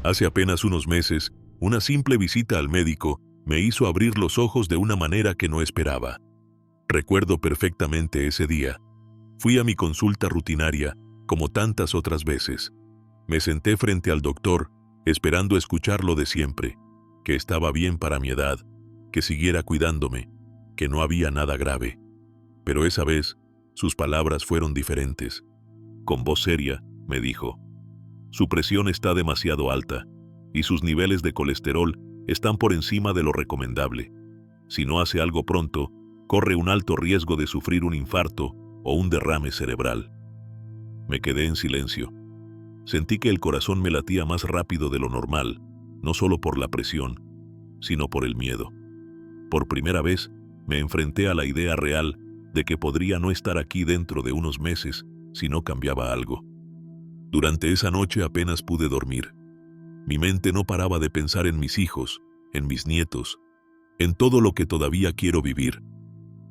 Hace apenas unos meses, una simple visita al médico me hizo abrir los ojos de una manera que no esperaba. Recuerdo perfectamente ese día. Fui a mi consulta rutinaria, como tantas otras veces. Me senté frente al doctor, esperando escuchar lo de siempre, que estaba bien para mi edad, que siguiera cuidándome, que no había nada grave. Pero esa vez, sus palabras fueron diferentes. Con voz seria, me dijo: su presión está demasiado alta y sus niveles de colesterol están por encima de lo recomendable. Si no hace algo pronto, corre un alto riesgo de sufrir un infarto o un derrame cerebral. Me quedé en silencio. Sentí que el corazón me latía más rápido de lo normal, no solo por la presión, sino por el miedo. Por primera vez, me enfrenté a la idea real de que podría no estar aquí dentro de unos meses si no cambiaba algo. Durante esa noche apenas pude dormir. Mi mente no paraba de pensar en mis hijos, en mis nietos, en todo lo que todavía quiero vivir.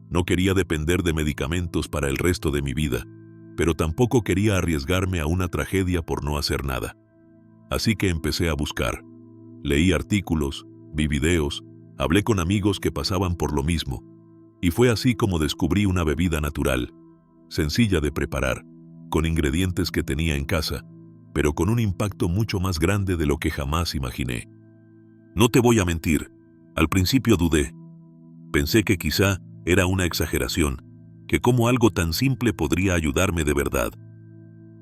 No quería depender de medicamentos para el resto de mi vida, pero tampoco quería arriesgarme a una tragedia por no hacer nada. Así que empecé a buscar. Leí artículos, vi videos, hablé con amigos que pasaban por lo mismo, y fue así como descubrí una bebida natural, sencilla de preparar, con ingredientes que tenía en casa, pero con un impacto mucho más grande de lo que jamás imaginé. No te voy a mentir, al principio dudé. Pensé que quizá era una exageración, que como algo tan simple podría ayudarme de verdad.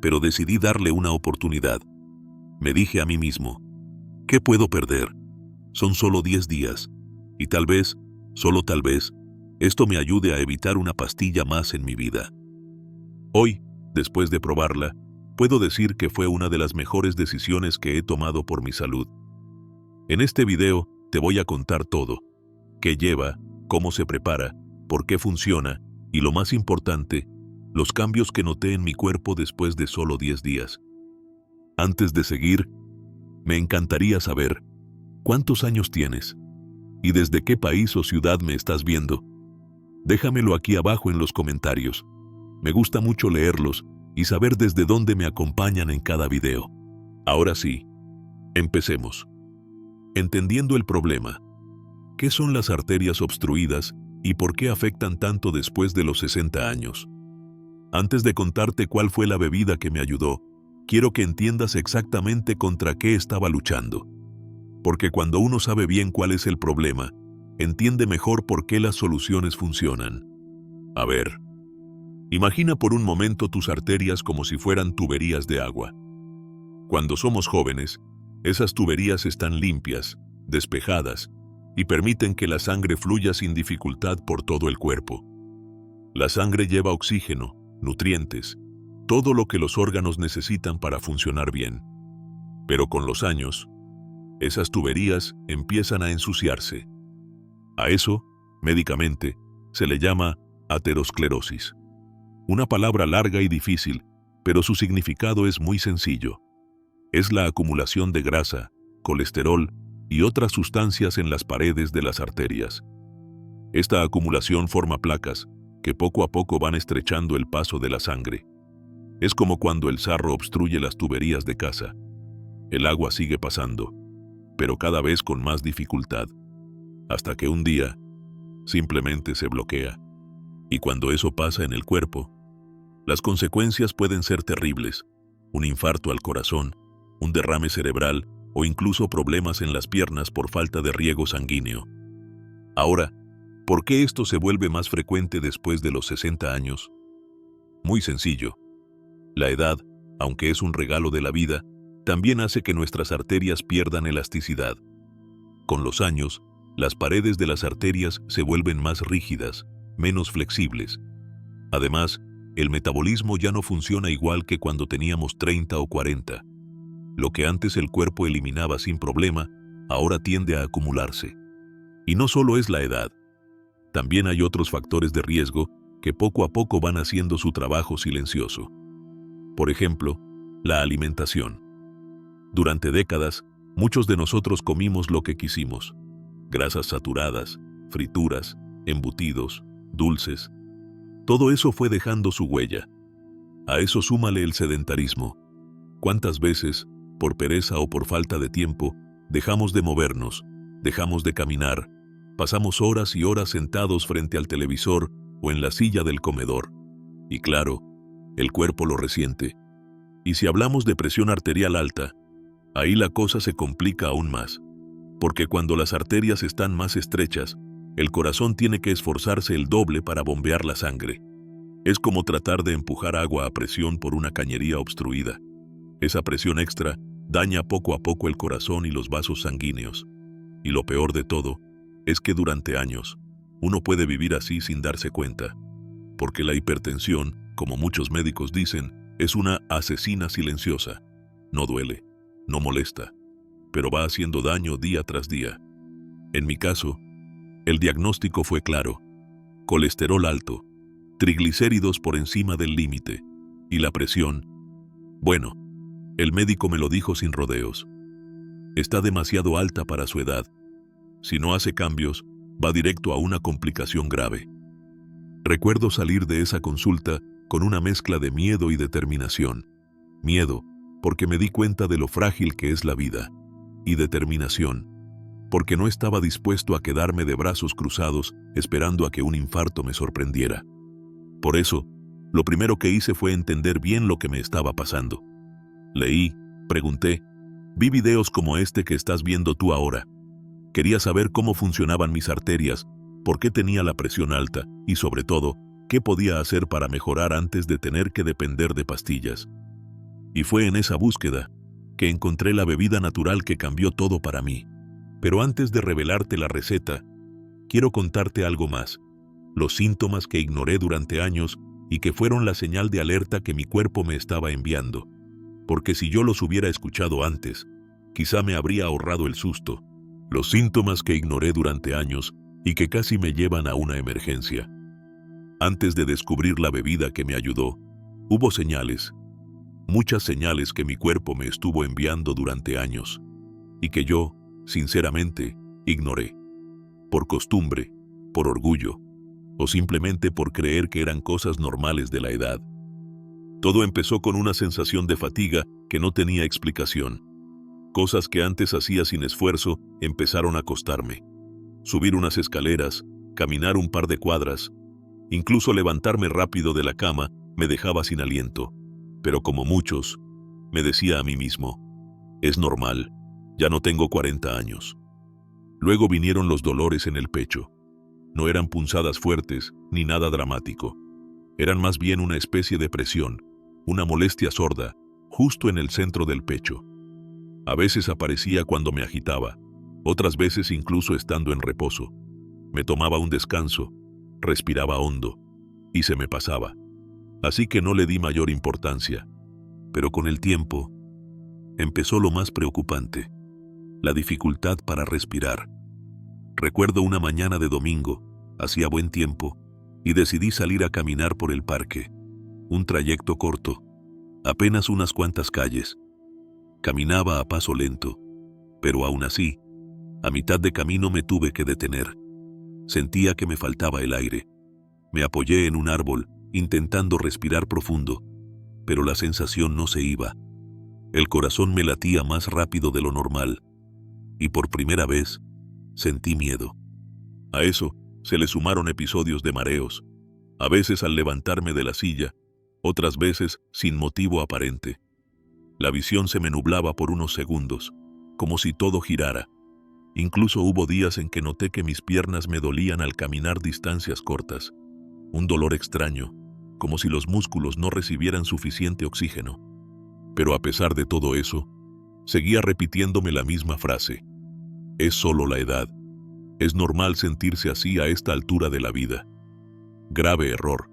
Pero decidí darle una oportunidad. Me dije a mí mismo: ¿qué puedo perder? Son solo 10 días, y tal vez, solo tal vez, esto me ayude a evitar una pastilla más en mi vida. Hoy, después de probarla, puedo decir que fue una de las mejores decisiones que he tomado por mi salud. En este video te voy a contar todo: qué lleva, cómo se prepara, por qué funciona y, lo más importante, los cambios que noté en mi cuerpo después de solo 10 días. Antes de seguir, me encantaría saber ¿cuántos años tienes? ¿Y desde qué país o ciudad me estás viendo? Déjamelo aquí abajo en los comentarios. Me gusta mucho leerlos y saber desde dónde me acompañan en cada video. Ahora sí, empecemos. Entendiendo el problema. ¿Qué son las arterias obstruidas y por qué afectan tanto después de los 60 años? Antes de contarte cuál fue la bebida que me ayudó, quiero que entiendas exactamente contra qué estaba luchando. Porque cuando uno sabe bien cuál es el problema, entiende mejor por qué las soluciones funcionan. A ver, imagina por un momento tus arterias como si fueran tuberías de agua. Cuando somos jóvenes, esas tuberías están limpias, despejadas, y permiten que la sangre fluya sin dificultad por todo el cuerpo. La sangre lleva oxígeno, nutrientes, todo lo que los órganos necesitan para funcionar bien. Pero con los años, esas tuberías empiezan a ensuciarse. A eso, médicamente, se le llama aterosclerosis. Una palabra larga y difícil, pero su significado es muy sencillo. Es la acumulación de grasa, colesterol y otras sustancias en las paredes de las arterias. Esta acumulación forma placas que poco a poco van estrechando el paso de la sangre. Es como cuando el sarro obstruye las tuberías de casa. El agua sigue pasando, pero cada vez con más dificultad, hasta que un día simplemente se bloquea. Y cuando eso pasa en el cuerpo, las consecuencias pueden ser terribles: un infarto al corazón, un derrame cerebral o incluso problemas en las piernas por falta de riego sanguíneo. Ahora, ¿por qué esto se vuelve más frecuente después de los 60 años? Muy sencillo. La edad, aunque es un regalo de la vida, también hace que nuestras arterias pierdan elasticidad. Con los años, las paredes de las arterias se vuelven más rígidas, menos flexibles. Además, el metabolismo ya no funciona igual que cuando teníamos 30 o 40. Lo que antes el cuerpo eliminaba sin problema, ahora tiende a acumularse. Y no solo es la edad. También hay otros factores de riesgo que poco a poco van haciendo su trabajo silencioso. Por ejemplo, la alimentación. Durante décadas, muchos de nosotros comimos lo que quisimos: grasas saturadas, frituras, embutidos, dulces. Todo eso fue dejando su huella. A eso súmale el sedentarismo. ¿Cuántas veces, por pereza o por falta de tiempo, dejamos de movernos, dejamos de caminar, pasamos horas y horas sentados frente al televisor o en la silla del comedor. Y claro, el cuerpo lo resiente. Y si hablamos de presión arterial alta, ahí la cosa se complica aún más. Porque cuando las arterias están más estrechas, el corazón tiene que esforzarse el doble para bombear la sangre. Es como tratar de empujar agua a presión por una cañería obstruida. Esa presión extra daña poco a poco el corazón y los vasos sanguíneos. Y lo peor de todo es que durante años uno puede vivir así sin darse cuenta. Porque la hipertensión, como muchos médicos dicen, es una asesina silenciosa. No duele, no molesta, pero va haciendo daño día tras día. En mi caso, el diagnóstico fue claro: colesterol alto, triglicéridos por encima del límite, y la presión. Bueno, el médico me lo dijo sin rodeos. Está demasiado alta para su edad. Si no hace cambios, va directo a una complicación grave. Recuerdo salir de esa consulta con una mezcla de miedo y determinación. Miedo, porque me di cuenta de lo frágil que es la vida. Y determinación, porque no estaba dispuesto a quedarme de brazos cruzados esperando a que un infarto me sorprendiera. Por eso, lo primero que hice fue entender bien lo que me estaba pasando. Leí, pregunté, vi videos como este que estás viendo tú ahora. Quería saber cómo funcionaban mis arterias, por qué tenía la presión alta y, sobre todo, qué podía hacer para mejorar antes de tener que depender de pastillas. Y fue en esa búsqueda que encontré la bebida natural que cambió todo para mí. Pero antes de revelarte la receta, quiero contarte algo más. Los síntomas que ignoré durante años y que fueron la señal de alerta que mi cuerpo me estaba enviando. Porque si yo los hubiera escuchado antes, quizá me habría ahorrado el susto. Los síntomas que ignoré durante años y que casi me llevan a una emergencia. Antes de descubrir la bebida que me ayudó, hubo señales, muchas señales que mi cuerpo me estuvo enviando durante años y que yo, sinceramente, ignoré. Por costumbre, por orgullo, o simplemente por creer que eran cosas normales de la edad. Todo empezó con una sensación de fatiga que no tenía explicación. Cosas que antes hacía sin esfuerzo empezaron a costarme. Subir unas escaleras, caminar un par de cuadras, incluso levantarme rápido de la cama me dejaba sin aliento. Pero como muchos, me decía a mí mismo, es normal, ya no tengo 40 años. Luego vinieron los dolores en el pecho. No eran punzadas fuertes ni nada dramático. Eran más bien una especie de presión, una molestia sorda, justo en el centro del pecho. A veces aparecía cuando me agitaba, otras veces incluso estando en reposo. Me tomaba un descanso, respiraba hondo, y se me pasaba. Así que no le di mayor importancia. Pero con el tiempo, empezó lo más preocupante: la dificultad para respirar. Recuerdo una mañana de domingo, hacía buen tiempo, y decidí salir a caminar por el parque. Un trayecto corto, apenas unas cuantas calles. Caminaba a paso lento, pero aún así, a mitad de camino me tuve que detener. Sentía que me faltaba el aire. Me apoyé en un árbol, intentando respirar profundo, pero la sensación no se iba. El corazón me latía más rápido de lo normal, y por primera vez sentí miedo. A eso se le sumaron episodios de mareos, a veces al levantarme de la silla, otras veces sin motivo aparente. La visión se me nublaba por unos segundos, como si todo girara. Incluso hubo días en que noté que mis piernas me dolían al caminar distancias cortas. Un dolor extraño, como si los músculos no recibieran suficiente oxígeno. Pero a pesar de todo eso, seguía repitiéndome la misma frase: es solo la edad. Es normal sentirse así a esta altura de la vida. Grave error.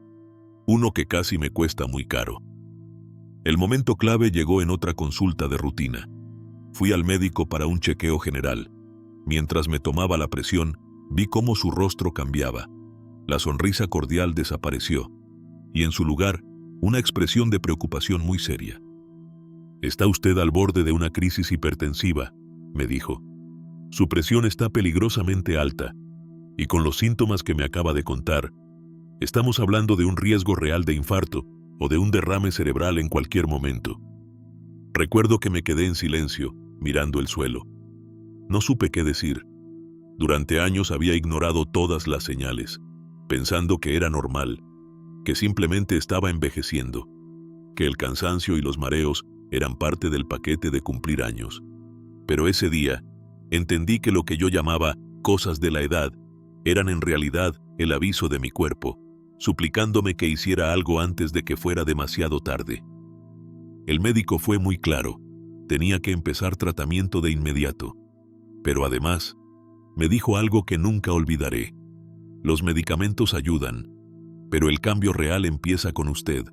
Uno que casi me cuesta muy caro. El momento clave llegó en otra consulta de rutina. Fui al médico para un chequeo general. Mientras me tomaba la presión, vi cómo su rostro cambiaba. La sonrisa cordial desapareció, y en su lugar, una expresión de preocupación muy seria. «Está usted al borde de una crisis hipertensiva», me dijo. «Su presión está peligrosamente alta, y con los síntomas que me acaba de contar, estamos hablando de un riesgo real de infarto o de un derrame cerebral en cualquier momento». Recuerdo que me quedé en silencio, mirando el suelo. No supe qué decir. Durante años había ignorado todas las señales, pensando que era normal, que simplemente estaba envejeciendo, que el cansancio y los mareos eran parte del paquete de cumplir años. Pero ese día, entendí que lo que yo llamaba cosas de la edad eran en realidad el aviso de mi cuerpo, suplicándome que hiciera algo antes de que fuera demasiado tarde. El médico fue muy claro, tenía que empezar tratamiento de inmediato. Pero además, me dijo algo que nunca olvidaré. Los medicamentos ayudan, pero el cambio real empieza con usted,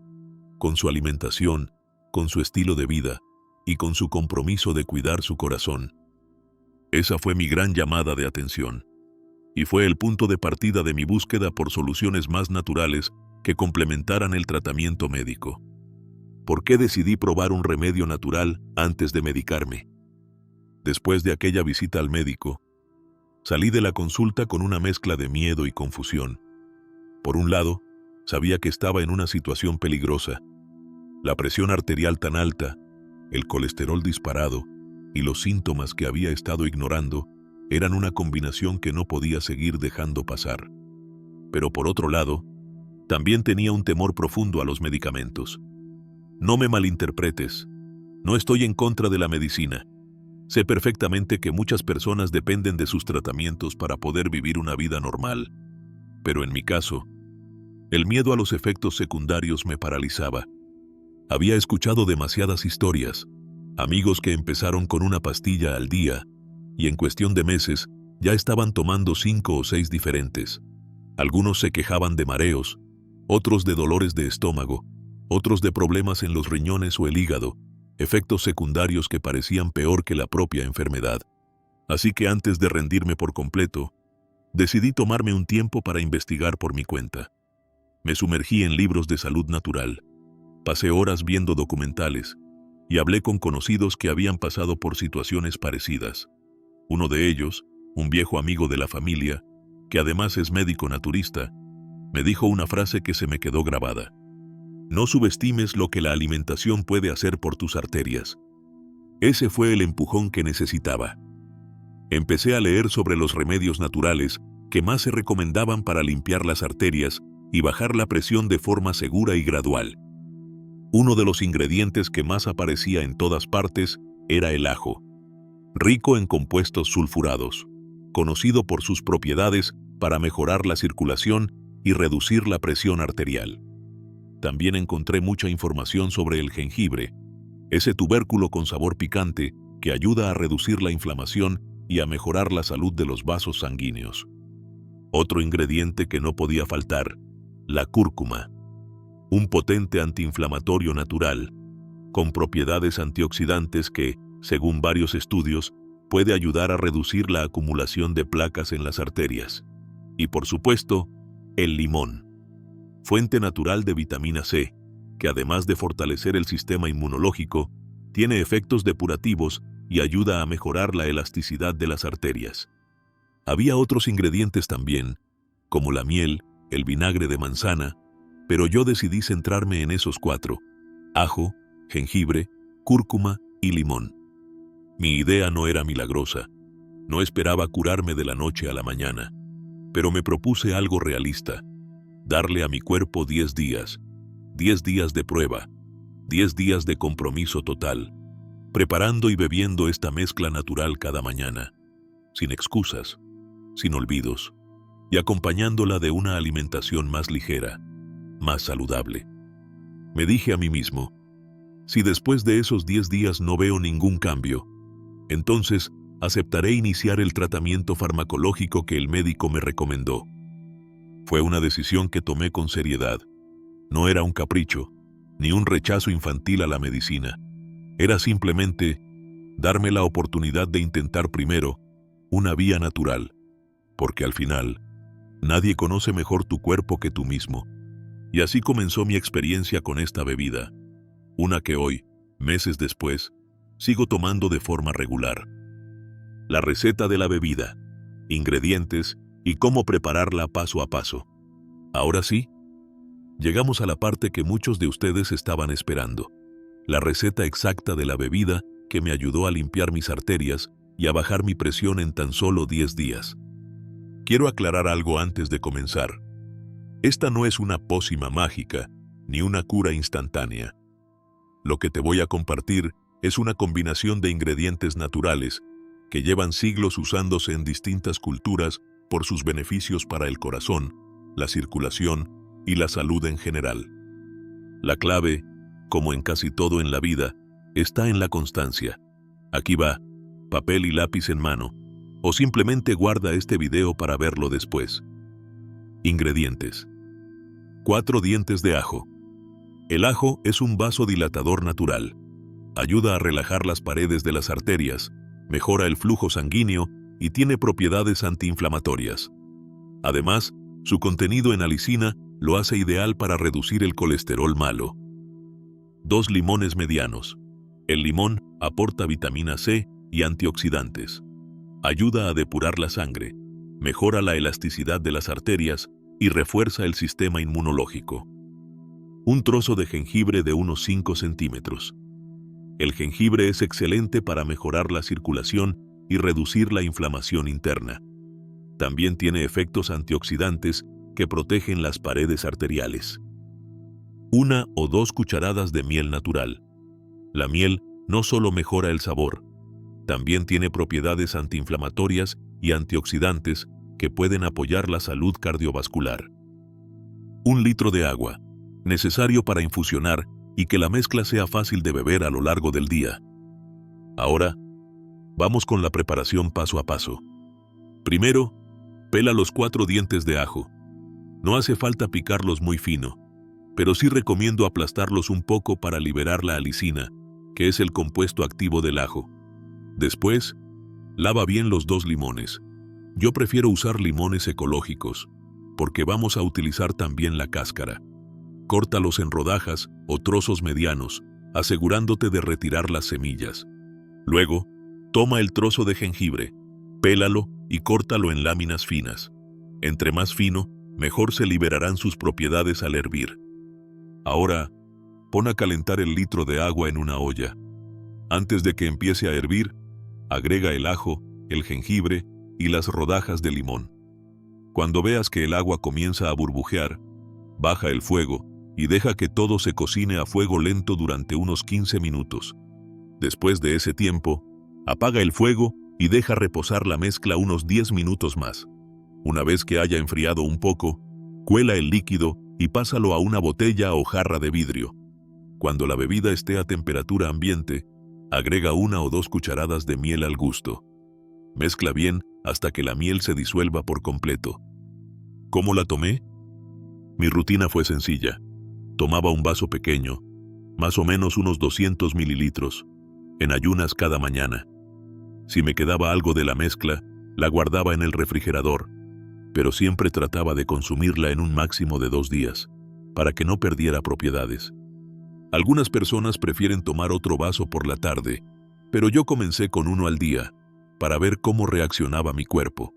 con su alimentación, con su estilo de vida y con su compromiso de cuidar su corazón. Esa fue mi gran llamada de atención, y fue el punto de partida de mi búsqueda por soluciones más naturales que complementaran el tratamiento médico. ¿Por qué decidí probar un remedio natural antes de medicarme? Después de aquella visita al médico, salí de la consulta con una mezcla de miedo y confusión. Por un lado, sabía que estaba en una situación peligrosa. La presión arterial tan alta, el colesterol disparado y los síntomas que había estado ignorando eran una combinación que no podía seguir dejando pasar. Pero por otro lado, también tenía un temor profundo a los medicamentos. No me malinterpretes, no estoy en contra de la medicina. Sé perfectamente que muchas personas dependen de sus tratamientos para poder vivir una vida normal. Pero en mi caso, el miedo a los efectos secundarios me paralizaba. Había escuchado demasiadas historias, amigos que empezaron con una pastilla al día y en cuestión de meses ya estaban tomando 5 o 6 diferentes. Algunos se quejaban de mareos, otros de dolores de estómago, otros de problemas en los riñones o el hígado, efectos secundarios que parecían peor que la propia enfermedad. Así que antes de rendirme por completo, decidí tomarme un tiempo para investigar por mi cuenta. Me sumergí en libros de salud natural, pasé horas viendo documentales y hablé con conocidos que habían pasado por situaciones parecidas. Uno de ellos, un viejo amigo de la familia, que además es médico naturista, me dijo una frase que se me quedó grabada. No subestimes lo que la alimentación puede hacer por tus arterias. Ese fue el empujón que necesitaba. Empecé a leer sobre los remedios naturales que más se recomendaban para limpiar las arterias y bajar la presión de forma segura y gradual. Uno de los ingredientes que más aparecía en todas partes era el ajo, rico en compuestos sulfurados, conocido por sus propiedades para mejorar la circulación y reducir la presión arterial. También encontré mucha información sobre el jengibre, ese tubérculo con sabor picante que ayuda a reducir la inflamación y a mejorar la salud de los vasos sanguíneos. Otro ingrediente que no podía faltar, la cúrcuma, un potente antiinflamatorio natural, con propiedades antioxidantes que, según varios estudios, puede ayudar a reducir la acumulación de placas en las arterias. Y por supuesto, el limón, fuente natural de vitamina C, que además de fortalecer el sistema inmunológico, tiene efectos depurativos y ayuda a mejorar la elasticidad de las arterias. Había otros ingredientes también, como la miel, el vinagre de manzana, pero yo decidí centrarme en esos 4: ajo, jengibre, cúrcuma y limón. Mi idea no era milagrosa, no esperaba curarme de la noche a la mañana, pero me propuse algo realista: darle a mi cuerpo 10 días, 10 días de prueba, 10 días de compromiso total, preparando y bebiendo esta mezcla natural cada mañana, sin excusas, sin olvidos, y acompañándola de una alimentación más ligera, más saludable. Me dije a mí mismo, si después de esos 10 días no veo ningún cambio, entonces aceptaré iniciar el tratamiento farmacológico que el médico me recomendó. Fue una decisión que tomé con seriedad. No era un capricho, ni un rechazo infantil a la medicina. Era simplemente darme la oportunidad de intentar primero una vía natural, porque al final, nadie conoce mejor tu cuerpo que tú mismo. Y así comenzó mi experiencia con esta bebida, una que hoy, meses después, sigo tomando de forma regular. La receta de la bebida, ingredientes y cómo prepararla paso a paso. Ahora sí, llegamos a la parte que muchos de ustedes estaban esperando. la receta exacta de la bebida que me ayudó a limpiar mis arterias y a bajar mi presión en tan solo 10 días. Quiero aclarar algo antes de comenzar. Esta no es una pócima mágica ni una cura instantánea. Lo que te voy a compartir es una combinación de ingredientes naturales que llevan siglos usándose en distintas culturas por sus beneficios para el corazón, la circulación y la salud en general. La clave, como en casi todo en la vida, está en la constancia. Aquí va, papel y lápiz en mano, o simplemente guarda este video para verlo después. Ingredientes. 4 dientes de ajo. El ajo es un vasodilatador natural. Ayuda a relajar las paredes de las arterias, mejora el flujo sanguíneo y tiene propiedades antiinflamatorias. Además, su contenido en alicina lo hace ideal para reducir el colesterol malo. 2 limones medianos. El limón aporta vitamina C y antioxidantes. Ayuda a depurar la sangre, mejora la elasticidad de las arterias y refuerza el sistema inmunológico. Un trozo de jengibre de unos 5 centímetros. El jengibre es excelente para mejorar la circulación y reducir la inflamación interna. También tiene efectos antioxidantes que protegen las paredes arteriales. 1 o 2 cucharadas de miel natural. La miel no solo mejora el sabor, también tiene propiedades antiinflamatorias y antioxidantes que pueden apoyar la salud cardiovascular. 1 litro de agua, necesario para infusionar y que la mezcla sea fácil de beber a lo largo del día. Ahora, vamos con la preparación paso a paso. Primero, pela los 4 dientes de ajo. No hace falta picarlos muy fino, pero sí recomiendo aplastarlos un poco para liberar la alicina, que es el compuesto activo del ajo. Después, lava bien los 2 limones. Yo prefiero usar limones ecológicos, porque vamos a utilizar también la cáscara. Córtalos en rodajas o trozos medianos, asegurándote de retirar las semillas. Luego, toma el trozo de jengibre, pélalo y córtalo en láminas finas. Entre más fino, mejor se liberarán sus propiedades al hervir. Ahora, pon a calentar el litro de agua en una olla. Antes de que empiece a hervir, agrega el ajo, el jengibre y las rodajas de limón. Cuando veas que el agua comienza a burbujear, baja el fuego y deja que todo se cocine a fuego lento durante unos 15 minutos. Después de ese tiempo, apaga el fuego y deja reposar la mezcla unos 10 minutos más. Una vez que haya enfriado un poco, cuela el líquido y pásalo a una botella o jarra de vidrio. Cuando la bebida esté a temperatura ambiente, agrega 1 o 2 cucharadas de miel al gusto. Mezcla bien hasta que la miel se disuelva por completo. ¿Cómo la tomé? Mi rutina fue sencilla. Tomaba un vaso pequeño, más o menos unos 200 mililitros, en ayunas cada mañana. Si me quedaba algo de la mezcla, la guardaba en el refrigerador, pero siempre trataba de consumirla en un máximo de 2 días, para que no perdiera propiedades. Algunas personas prefieren tomar otro vaso por la tarde, pero yo comencé con 1 al día, para ver cómo reaccionaba mi cuerpo.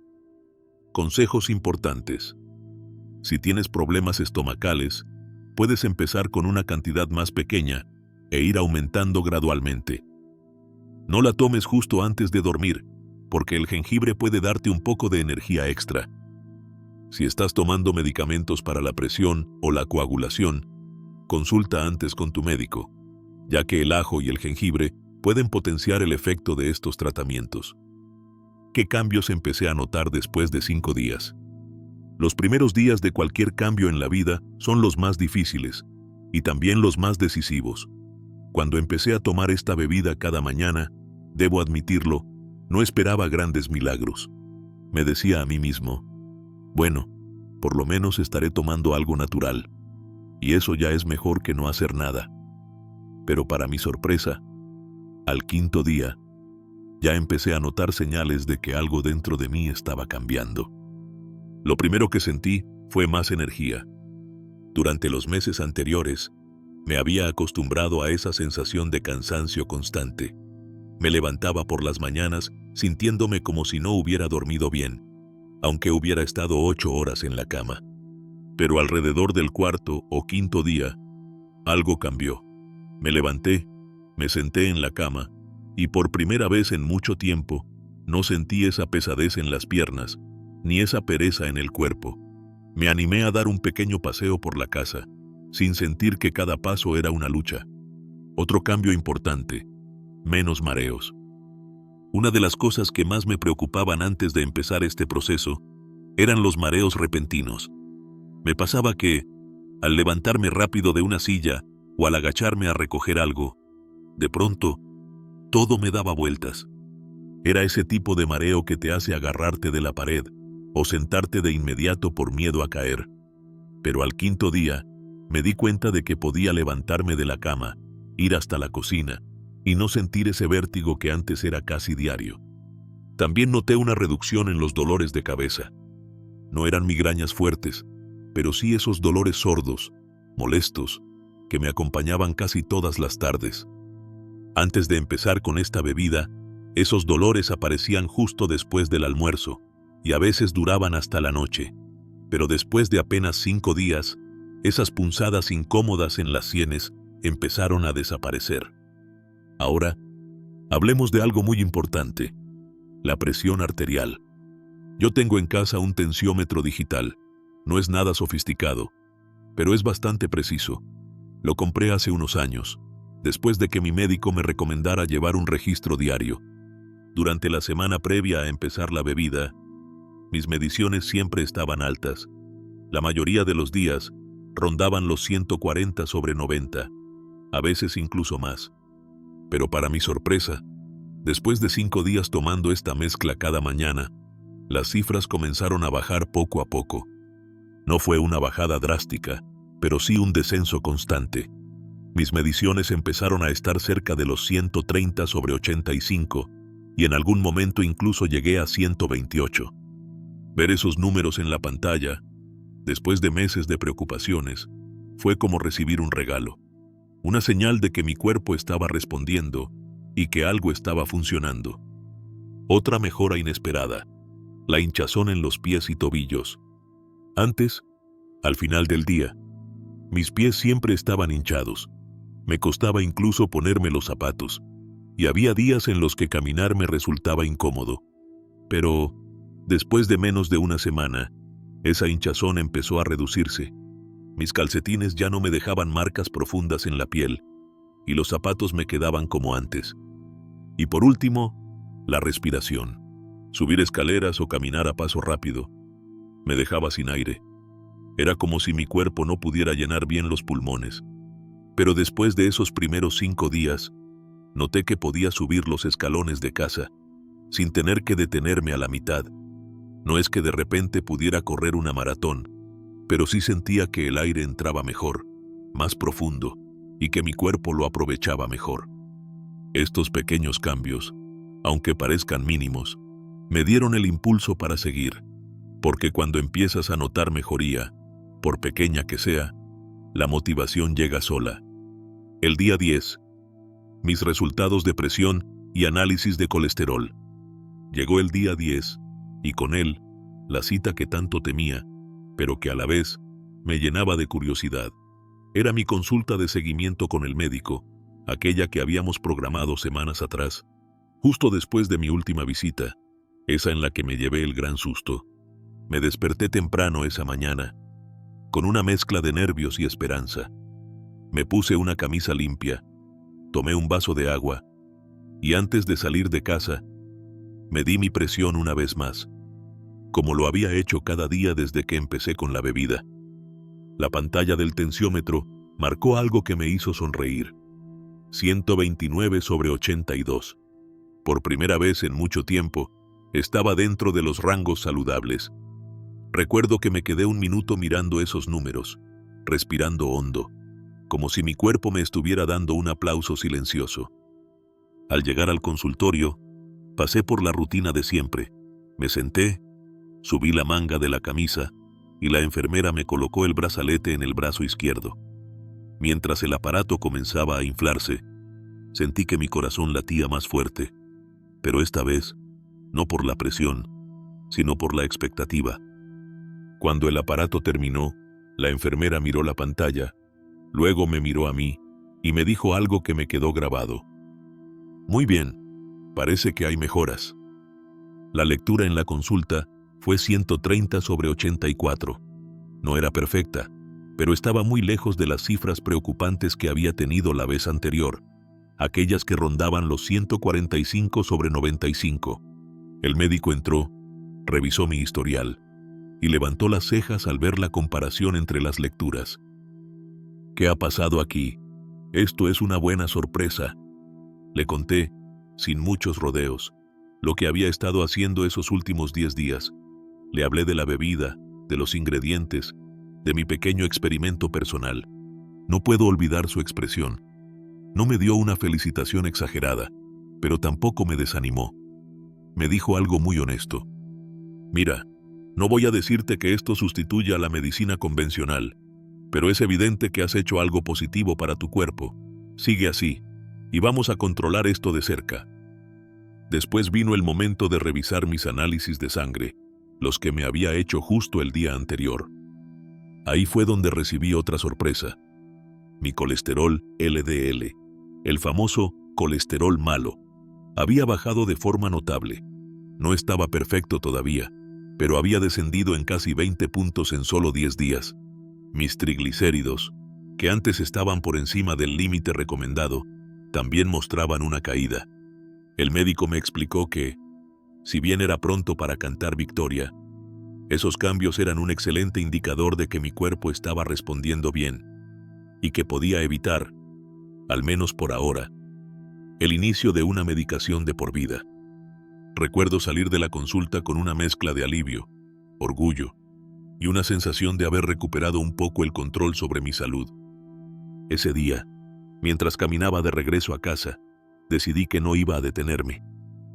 Consejos importantes. Si tienes problemas estomacales, puedes empezar con una cantidad más pequeña e ir aumentando gradualmente. No la tomes justo antes de dormir, porque el jengibre puede darte un poco de energía extra. Si estás tomando medicamentos para la presión o la coagulación, consulta antes con tu médico, ya que el ajo y el jengibre pueden potenciar el efecto de estos tratamientos. ¿Qué cambios empecé a notar después de 5 días? Los primeros días de cualquier cambio en la vida son los más difíciles y también los más decisivos. Cuando empecé a tomar esta bebida cada mañana, debo admitirlo, no esperaba grandes milagros. Me decía a mí mismo, bueno, por lo menos estaré tomando algo natural, y eso ya es mejor que no hacer nada. Pero para mi sorpresa, al 5.º día, ya empecé a notar señales de que algo dentro de mí estaba cambiando. Lo primero que sentí fue más energía. Durante los meses anteriores, me había acostumbrado a esa sensación de cansancio constante. Me levantaba por las mañanas sintiéndome como si no hubiera dormido bien, aunque hubiera estado 8 horas en la cama. Pero alrededor del 4.º o 5.º día, algo cambió. Me levanté Me senté en la cama y por primera vez en mucho tiempo no sentí esa pesadez en las piernas, ni esa pereza en el cuerpo. Me animé a dar un pequeño paseo por la casa, sin sentir que cada paso era una lucha. Otro cambio importante: menos mareos. Una de las cosas que más me preocupaban antes de empezar este proceso eran los mareos repentinos. Me pasaba que, al levantarme rápido de una silla o al agacharme a recoger algo, de pronto, todo me daba vueltas. Era ese tipo de mareo que te hace agarrarte de la pared o sentarte de inmediato por miedo a caer. Pero al quinto día, me di cuenta de que podía levantarme de la cama, ir hasta la cocina y no sentir ese vértigo que antes era casi diario. También noté una reducción en los dolores de cabeza. No eran migrañas fuertes, pero sí esos dolores sordos, molestos, que me acompañaban casi todas las tardes. Antes de empezar con esta bebida, esos dolores aparecían justo después del almuerzo y a veces duraban hasta la noche. Pero después de apenas 5 días, esas punzadas incómodas en las sienes empezaron a desaparecer. Ahora, hablemos de algo muy importante: la presión arterial. Yo tengo en casa un tensiómetro digital. No es nada sofisticado, pero es bastante preciso. Lo compré hace unos años, después de que mi médico me recomendara llevar un registro diario. Durante la semana previa a empezar la bebida, mis mediciones siempre estaban altas. La mayoría de los días rondaban los 140/90, a veces incluso más. Pero para mi sorpresa, después de 5 días tomando esta mezcla cada mañana, las cifras comenzaron a bajar poco a poco. No fue una bajada drástica, pero sí un descenso constante. Mis mediciones empezaron a estar cerca de los 130/85 y en algún momento incluso llegué a 128. Ver esos números en la pantalla, después de meses de preocupaciones, fue como recibir un regalo. Una señal de que mi cuerpo estaba respondiendo y que algo estaba funcionando. Otra mejora inesperada: la hinchazón en los pies y tobillos. Antes, al final del día, mis pies siempre estaban hinchados. Me costaba incluso ponerme los zapatos, y había días en los que caminar me resultaba incómodo. Pero, después de menos de una semana, esa hinchazón empezó a reducirse. Mis calcetines ya no me dejaban marcas profundas en la piel, y los zapatos me quedaban como antes. Y por último, la respiración. Subir escaleras o caminar a paso rápido me dejaba sin aire. Era como si mi cuerpo no pudiera llenar bien los pulmones. Pero después de esos primeros 5 días, noté que podía subir los escalones de casa, sin tener que detenerme a la mitad. No es que de repente pudiera correr una maratón, pero sí sentía que el aire entraba mejor, más profundo, y que mi cuerpo lo aprovechaba mejor. Estos pequeños cambios, aunque parezcan mínimos, me dieron el impulso para seguir, porque cuando empiezas a notar mejoría, por pequeña que sea, la motivación llega sola. El día 10. Mis resultados de presión y análisis de colesterol. Llegó el día 10, y con él, la cita que tanto temía, pero que a la vez me llenaba de curiosidad. Era mi consulta de seguimiento con el médico, aquella que habíamos programado semanas atrás, justo después de mi última visita, esa en la que me llevé el gran susto. Me desperté temprano esa mañana, con una mezcla de nervios y esperanza. Me puse una camisa limpia, tomé un vaso de agua, y antes de salir de casa, me di mi presión una vez más, como lo había hecho cada día desde que empecé con la bebida. La pantalla del tensiómetro marcó algo que me hizo sonreír: 129/82. Por primera vez en mucho tiempo, estaba dentro de los rangos saludables. Recuerdo que me quedé un minuto mirando esos números, respirando hondo, como si mi cuerpo me estuviera dando un aplauso silencioso. Al llegar al consultorio, pasé por la rutina de siempre. Me senté, subí la manga de la camisa y la enfermera me colocó el brazalete en el brazo izquierdo. Mientras el aparato comenzaba a inflarse, sentí que mi corazón latía más fuerte, pero esta vez, no por la presión, sino por la expectativa. Cuando el aparato terminó, la enfermera miró la pantalla, luego me miró a mí y me dijo algo que me quedó grabado. Muy bien, parece que hay mejoras. La lectura en la consulta fue 130 sobre 84. No era perfecta, pero estaba muy lejos de las cifras preocupantes que había tenido la vez anterior, aquellas que rondaban los 145 sobre 95. El médico entró, revisó mi historial y levantó las cejas al ver la comparación entre las lecturas. ¿Qué ha pasado aquí? Esto es una buena sorpresa. Le conté, sin muchos rodeos, lo que había estado haciendo esos últimos 10 días. Le hablé de la bebida, de los ingredientes, de mi pequeño experimento personal. No puedo olvidar su expresión. No me dio una felicitación exagerada, pero tampoco me desanimó. Me dijo algo muy honesto. Mira, no voy a decirte que esto sustituya a la medicina convencional, pero es evidente que has hecho algo positivo para tu cuerpo. Sigue así, y vamos a controlar esto de cerca. Después vino el momento de revisar mis análisis de sangre, los que me había hecho justo el día anterior. Ahí fue donde recibí otra sorpresa. Mi colesterol LDL, el famoso colesterol malo, había bajado de forma notable. No estaba perfecto todavía, pero había descendido en casi 20 puntos en solo 10 días. Mis triglicéridos, que antes estaban por encima del límite recomendado, también mostraban una caída. El médico me explicó que, si bien era pronto para cantar victoria, esos cambios eran un excelente indicador de que mi cuerpo estaba respondiendo bien y que podía evitar, al menos por ahora, el inicio de una medicación de por vida. Recuerdo salir de la consulta con una mezcla de alivio, orgullo y una sensación de haber recuperado un poco el control sobre mi salud. Ese día, mientras caminaba de regreso a casa, decidí que no iba a detenerme.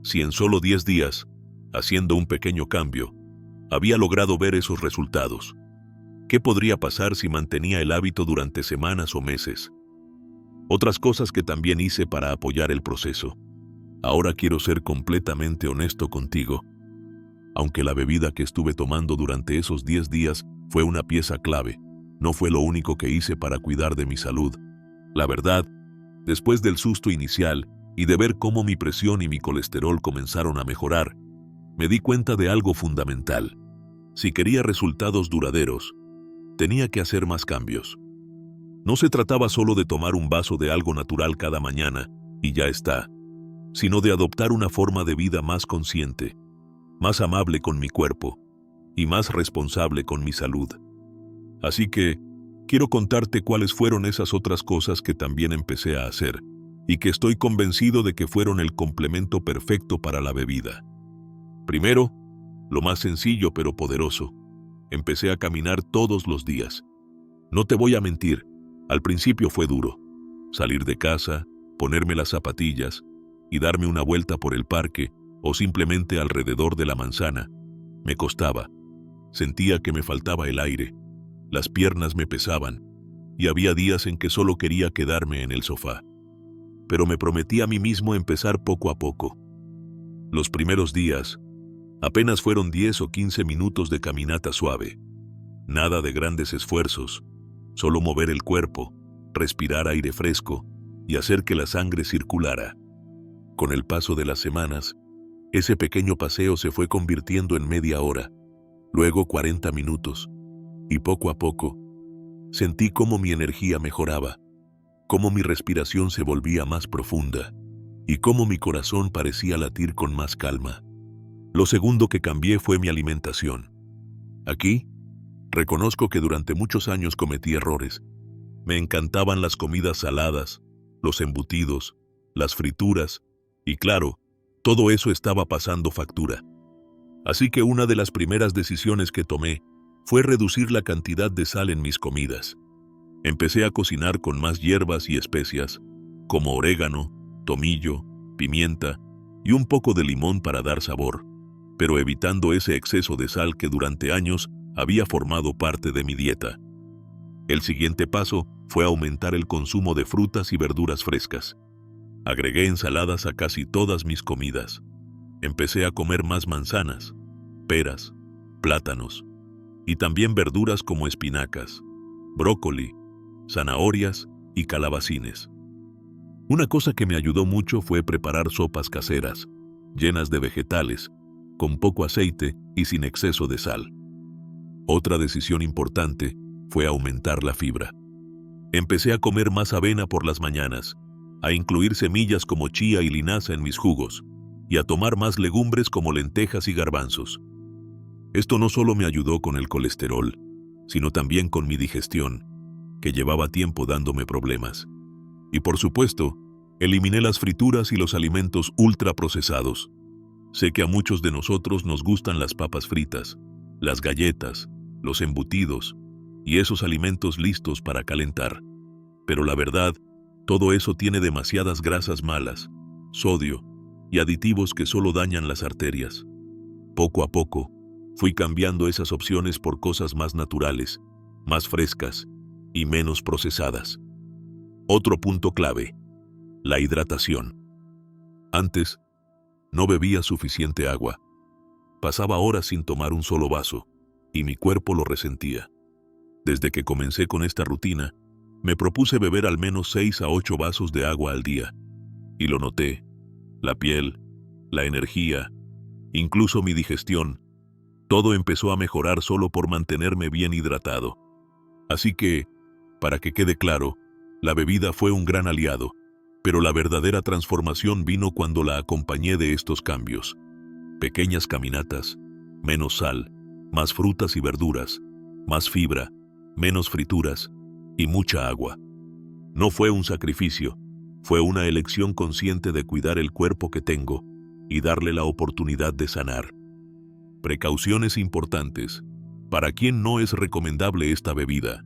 Si en solo 10 días, haciendo un pequeño cambio, había logrado ver esos resultados, ¿qué podría pasar si mantenía el hábito durante semanas o meses? Otras cosas que también hice para apoyar el proceso. Ahora quiero ser completamente honesto contigo. Aunque la bebida que estuve tomando durante esos 10 días fue una pieza clave, no fue lo único que hice para cuidar de mi salud. La verdad, después del susto inicial y de ver cómo mi presión y mi colesterol comenzaron a mejorar, me di cuenta de algo fundamental. Si quería resultados duraderos, tenía que hacer más cambios. No se trataba solo de tomar un vaso de algo natural cada mañana y ya está, sino de adoptar una forma de vida más consciente, más amable con mi cuerpo y más responsable con mi salud. Así que, quiero contarte cuáles fueron esas otras cosas que también empecé a hacer y que estoy convencido de que fueron el complemento perfecto para la bebida. Primero, lo más sencillo pero poderoso, empecé a caminar todos los días. No te voy a mentir, al principio fue duro. Salir de casa, ponerme las zapatillas y darme una vuelta por el parque o simplemente alrededor de la manzana, me costaba. Sentía que me faltaba el aire, las piernas me pesaban y había días en que solo quería quedarme en el sofá. Pero me prometí a mí mismo empezar poco a poco. Los primeros días, apenas fueron 10 o 15 minutos de caminata suave. Nada de grandes esfuerzos, solo mover el cuerpo, respirar aire fresco y hacer que la sangre circulara. Con el paso de las semanas, ese pequeño paseo se fue convirtiendo en media hora, luego 40 minutos, y poco a poco, sentí cómo mi energía mejoraba, cómo mi respiración se volvía más profunda, y cómo mi corazón parecía latir con más calma. Lo segundo que cambié fue mi alimentación. Aquí, reconozco que durante muchos años cometí errores. Me encantaban las comidas saladas, los embutidos, las frituras, y claro, todo eso estaba pasando factura. Así que una de las primeras decisiones que tomé fue reducir la cantidad de sal en mis comidas. Empecé a cocinar con más hierbas y especias, como orégano, tomillo, pimienta y un poco de limón para dar sabor, pero evitando ese exceso de sal que durante años había formado parte de mi dieta. El siguiente paso fue aumentar el consumo de frutas y verduras frescas. Agregué ensaladas a casi todas mis comidas. Empecé a comer más manzanas, peras, plátanos y también verduras como espinacas, brócoli, zanahorias y calabacines. Una cosa que me ayudó mucho fue preparar sopas caseras, llenas de vegetales, con poco aceite y sin exceso de sal. Otra decisión importante fue aumentar la fibra. Empecé a comer más avena por las mañanas, a incluir semillas como chía y linaza en mis jugos, y a tomar más legumbres como lentejas y garbanzos. Esto no solo me ayudó con el colesterol, sino también con mi digestión, que llevaba tiempo dándome problemas. Y por supuesto, eliminé las frituras y los alimentos ultraprocesados. Sé que a muchos de nosotros nos gustan las papas fritas, las galletas, los embutidos y esos alimentos listos para calentar. Pero la verdad, todo eso tiene demasiadas grasas malas, sodio y aditivos que solo dañan las arterias. Poco a poco, fui cambiando esas opciones por cosas más naturales, más frescas y menos procesadas. Otro punto clave: la hidratación. Antes, no bebía suficiente agua. Pasaba horas sin tomar un solo vaso, y mi cuerpo lo resentía. Desde que comencé con esta rutina, me propuse beber al menos 6 a 8 vasos de agua al día. Y lo noté. La piel, la energía, incluso mi digestión, todo empezó a mejorar solo por mantenerme bien hidratado. Así que, para que quede claro, la bebida fue un gran aliado, pero la verdadera transformación vino cuando la acompañé de estos cambios. Pequeñas caminatas, menos sal, más frutas y verduras, más fibra, menos frituras y mucha agua. No fue un sacrificio, fue una elección consciente de cuidar el cuerpo que tengo y darle la oportunidad de sanar. Precauciones importantes. ¿Para quién no es recomendable esta bebida?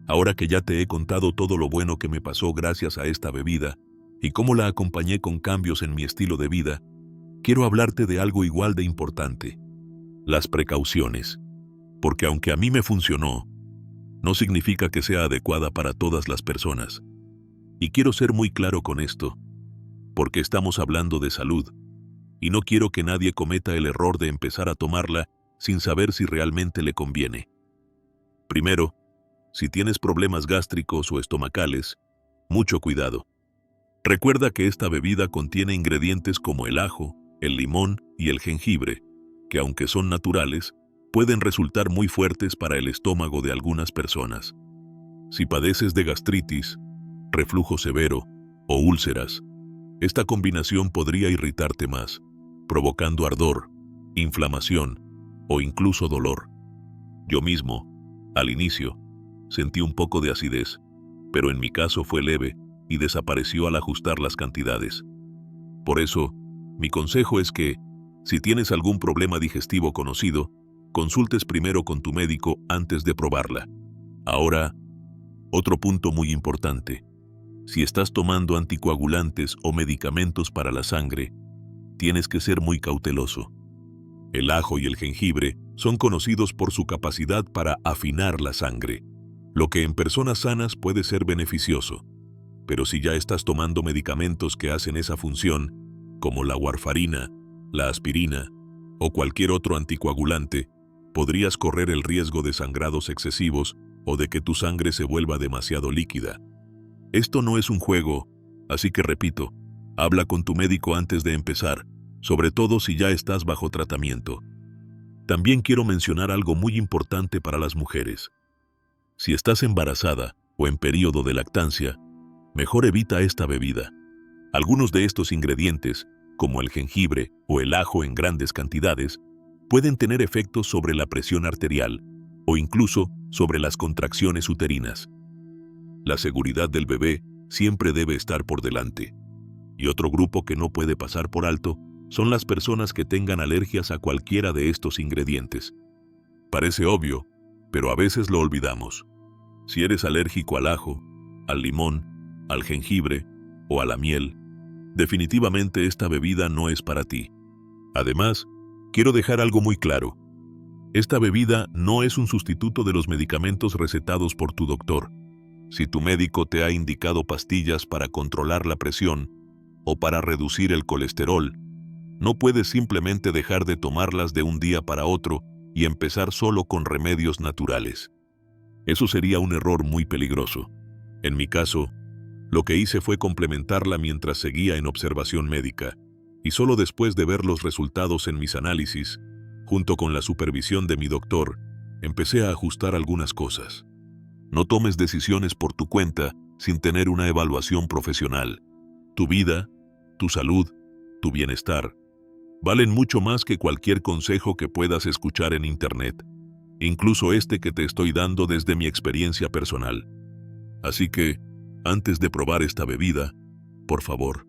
Ahora que ya te he contado todo lo bueno que me pasó gracias a esta bebida y cómo la acompañé con cambios en mi estilo de vida, quiero hablarte de algo igual de importante: las precauciones. Porque aunque a mí me funcionó, no significa que sea adecuada para todas las personas. Y quiero ser muy claro con esto, porque estamos hablando de salud, y no quiero que nadie cometa el error de empezar a tomarla sin saber si realmente le conviene. Primero, si tienes problemas gástricos o estomacales, mucho cuidado. Recuerda que esta bebida contiene ingredientes como el ajo, el limón y el jengibre, que aunque son naturales, pueden resultar muy fuertes para el estómago de algunas personas. Si padeces de gastritis, reflujo severo o úlceras, esta combinación podría irritarte más, provocando ardor, inflamación o incluso dolor. Yo mismo, al inicio, sentí un poco de acidez, pero en mi caso fue leve y desapareció al ajustar las cantidades. Por eso, mi consejo es que, si tienes algún problema digestivo conocido, consultes primero con tu médico antes de probarla. Ahora, otro punto muy importante: si estás tomando anticoagulantes o medicamentos para la sangre, tienes que ser muy cauteloso. El ajo y el jengibre son conocidos por su capacidad para afinar la sangre, lo que en personas sanas puede ser beneficioso. Pero si ya estás tomando medicamentos que hacen esa función, como la warfarina, la aspirina o cualquier otro anticoagulante, podrías correr el riesgo de sangrados excesivos o de que tu sangre se vuelva demasiado líquida. Esto no es un juego, así que repito, habla con tu médico antes de empezar, sobre todo si ya estás bajo tratamiento. También quiero mencionar algo muy importante para las mujeres. Si estás embarazada o en periodo de lactancia, mejor evita esta bebida. Algunos de estos ingredientes, como el jengibre o el ajo en grandes cantidades, pueden tener efectos sobre la presión arterial o incluso sobre las contracciones uterinas. La seguridad del bebé siempre debe estar por delante. Y otro grupo que no puede pasar por alto son las personas que tengan alergias a cualquiera de estos ingredientes. Parece obvio, pero a veces lo olvidamos. Si eres alérgico al ajo, al limón, al jengibre o a la miel, definitivamente esta bebida no es para ti. Además, quiero dejar algo muy claro. Esta bebida no es un sustituto de los medicamentos recetados por tu doctor. Si tu médico te ha indicado pastillas para controlar la presión o para reducir el colesterol, no puedes simplemente dejar de tomarlas de un día para otro y empezar solo con remedios naturales. Eso sería un error muy peligroso. En mi caso, Lo que hice fue complementarla mientras seguía en observación médica, y solo después de ver los resultados en mis análisis, junto con la supervisión de mi doctor, empecé a ajustar algunas cosas. No tomes decisiones por tu cuenta sin tener una evaluación profesional. Tu vida, tu salud, tu bienestar, valen mucho más que cualquier consejo que puedas escuchar en Internet, incluso este que te estoy dando desde mi experiencia personal. Así que, antes de probar esta bebida, por favor,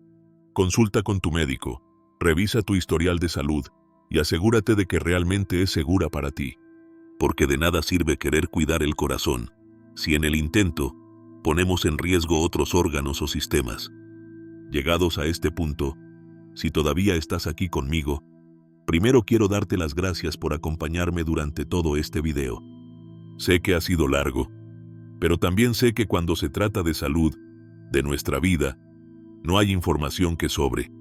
consulta con tu médico, revisa tu historial de salud y asegúrate de que realmente es segura para ti. Porque de nada sirve querer cuidar el corazón si en el intento ponemos en riesgo otros órganos o sistemas. Llegados a este punto, si todavía estás aquí conmigo, primero quiero darte las gracias por acompañarme durante todo este video. Sé que ha sido largo, pero también sé que cuando se trata de salud, de nuestra vida, no hay información que sobre.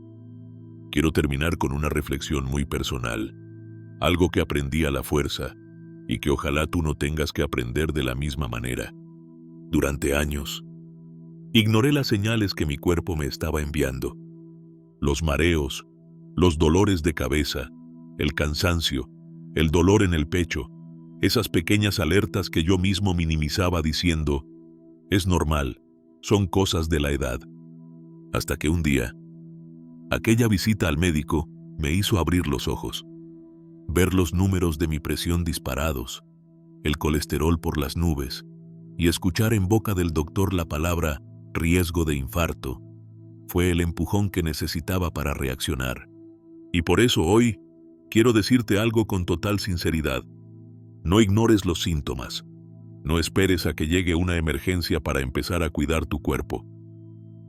Quiero terminar con una reflexión muy personal, algo que aprendí a la fuerza y que ojalá tú no tengas que aprender de la misma manera. Durante años, ignoré las señales que mi cuerpo me estaba enviando. Los mareos, los dolores de cabeza, el cansancio, el dolor en el pecho, esas pequeñas alertas que yo mismo minimizaba diciendo, es normal, son cosas de la edad. Hasta que un día, aquella visita al médico me hizo abrir los ojos, ver los números de mi presión disparados, el colesterol por las nubes, y escuchar en boca del doctor la palabra riesgo de infarto, fue el empujón que necesitaba para reaccionar. Y por eso hoy, quiero decirte algo con total sinceridad. No ignores los síntomas. No esperes a que llegue una emergencia para empezar a cuidar tu cuerpo.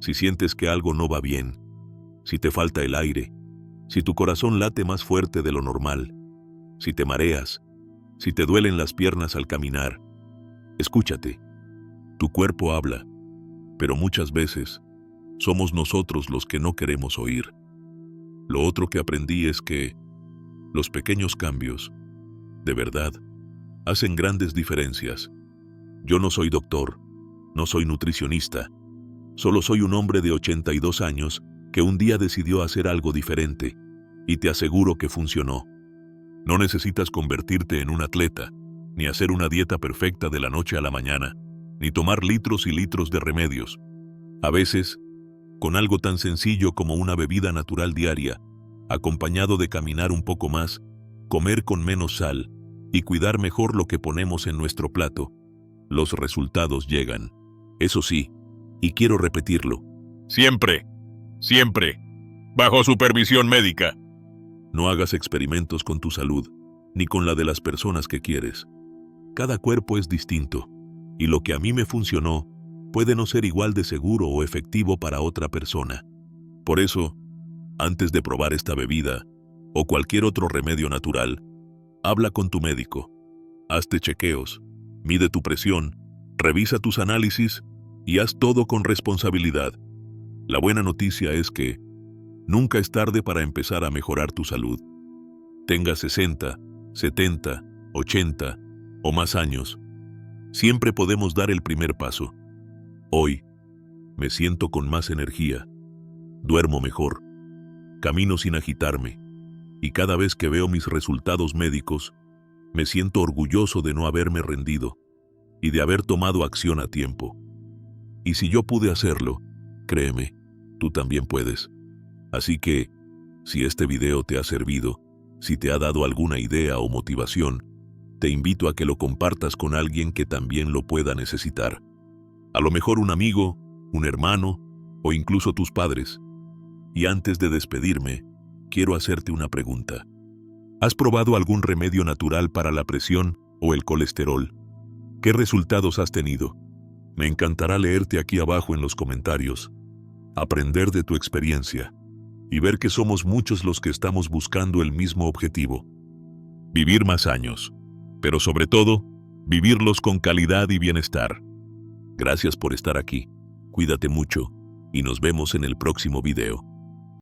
Si sientes que algo no va bien, si te falta el aire, si tu corazón late más fuerte de lo normal, si te mareas, si te duelen las piernas al caminar, escúchate. Tu cuerpo habla, pero muchas veces somos nosotros los que no queremos oír. Lo otro que aprendí es que los pequeños cambios, de verdad, hacen grandes diferencias. Yo no soy doctor, no soy nutricionista, solo soy un hombre de 82 años que un día decidió hacer algo diferente, y te aseguro que funcionó. No necesitas convertirte en un atleta, ni hacer una dieta perfecta de la noche a la mañana, ni tomar litros y litros de remedios. A veces, con algo tan sencillo como una bebida natural diaria, acompañado de caminar un poco más, comer con menos sal y cuidar mejor lo que ponemos en nuestro plato, los resultados llegan. Eso sí, y quiero repetirlo, siempre, bajo supervisión médica. No hagas experimentos con tu salud, ni con la de las personas que quieres. Cada cuerpo es distinto, y lo que a mí me funcionó puede no ser igual de seguro o efectivo para otra persona. Por eso, antes de probar esta bebida, o cualquier otro remedio natural, habla con tu médico, hazte chequeos, mide tu presión, revisa tus análisis y haz todo con responsabilidad. La buena noticia es que nunca es tarde para empezar a mejorar tu salud. Tenga 60, 70, 80 o más años, siempre podemos dar el primer paso. Hoy, me siento con más energía, duermo mejor, camino sin agitarme, y cada vez que veo mis resultados médicos, me siento orgulloso de no haberme rendido y de haber tomado acción a tiempo. Y si yo pude hacerlo, créeme, tú también puedes. Así que, si este video te ha servido, si te ha dado alguna idea o motivación, te invito a que lo compartas con alguien que también lo pueda necesitar. A lo mejor un amigo, un hermano o incluso tus padres. Y antes de despedirme, quiero hacerte una pregunta. ¿Has probado algún remedio natural para la presión o el colesterol? ¿Qué resultados has tenido? Me encantará leerte aquí abajo en los comentarios, aprender de tu experiencia y ver que somos muchos los que estamos buscando el mismo objetivo. Vivir más años, pero sobre todo, vivirlos con calidad y bienestar. Gracias por estar aquí, cuídate mucho y nos vemos en el próximo video.